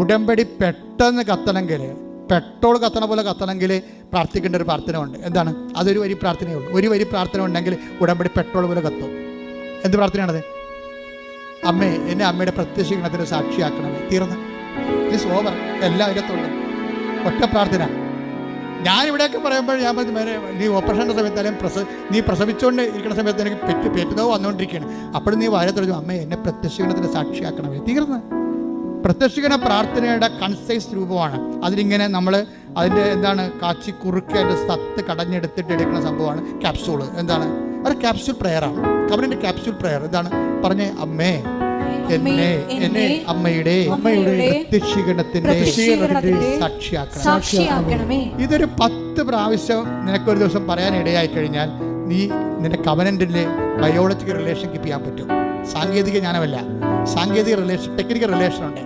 ഉടമ്പടി പെട്ടെന്ന് കത്തണമെങ്കിൽ, പെട്രോൾ കത്തണ പോലെ കത്തണമെങ്കിൽ പ്രാർത്ഥിക്കേണ്ട ഒരു പ്രാർത്ഥന ഉണ്ട്. എന്താണ്? അതൊരു വരി പ്രാർത്ഥനയേ ഉള്ളൂ. ഒരു വരി പ്രാർത്ഥന ഉണ്ടെങ്കിൽ ഉടമ്പടി പെട്രോൾ പോലെ കത്തും. എന്ത് പ്രാർത്ഥനയാണത്? അമ്മേ, എന്നെ അമ്മയുടെ പ്രത്യക്ഷീകരണത്തിന് സാക്ഷിയാക്കണമേ. തീർന്ന് ഇറ്റ്സ് ഓവർ. എല്ലാം അതിനകത്തുള്ളൂ. ഒറ്റ പ്രാർത്ഥന. ഞാനിവിടെയൊക്കെ പറയുമ്പോൾ ഞാൻ പറഞ്ഞു, നീ ഓപ്പറേഷൻ്റെ സമയത്ത് അല്ലെങ്കിൽ നീ പ്രസവിച്ചുകൊണ്ട് ഇരിക്കുന്ന സമയത്ത് എനിക്ക് പെറ്റുന്നോ വന്നുകൊണ്ടിരിക്കുകയാണ്. അപ്പോഴും നീ വായ തെളിഞ്ഞു, അമ്മേ എന്നെ പ്രത്യക്ഷീകരണത്തിന് സാക്ഷിയാക്കണമേ. തീർന്ന്. പ്രത്യക്ഷീകരണ പ്രാർത്ഥനയുടെ കൺസൈസ് രൂപമാണ്. അതിലിങ്ങനെ നമ്മൾ അതിൻ്റെ എന്താണ് കാച്ചി കുറുക്കി അതിൻ്റെ സത്ത് കടഞ്ഞെടുത്തിട്ട് എടുക്കുന്ന സംഭവമാണ് ക്യാപ്സൂള്. എന്താണ്? ഒരു ക്യാപ്സ്യൂൾ പ്രയറാണ്. കവറിൻ്റെ ക്യാപ്സ്യൂൾ പ്രയർ. എന്താണ്? പറഞ്ഞേ, അമ്മേ എന്നെ അമ്മയുടെ പ്രത്യക്ഷീകരണത്തിന്റെ സാക്ഷിയാക്കണമേ. ഇതൊരു 10 പ്രാവശ്യം നിനക്കൊരു ദിവസം പറയാൻ ഇടയായി കഴിഞ്ഞാൽ നീ നിന്റെ കവനന്റിലെ ബയോളജിക്കൽ റിലേഷൻ കീപ്പ് ചെയ്യാൻ പറ്റും. സാങ്കേതിക ജ്ഞാനമല്ല, സാങ്കേതിക റിലേഷൻ, ടെക്നിക്കൽ റിലേഷൻ ഉണ്ട്.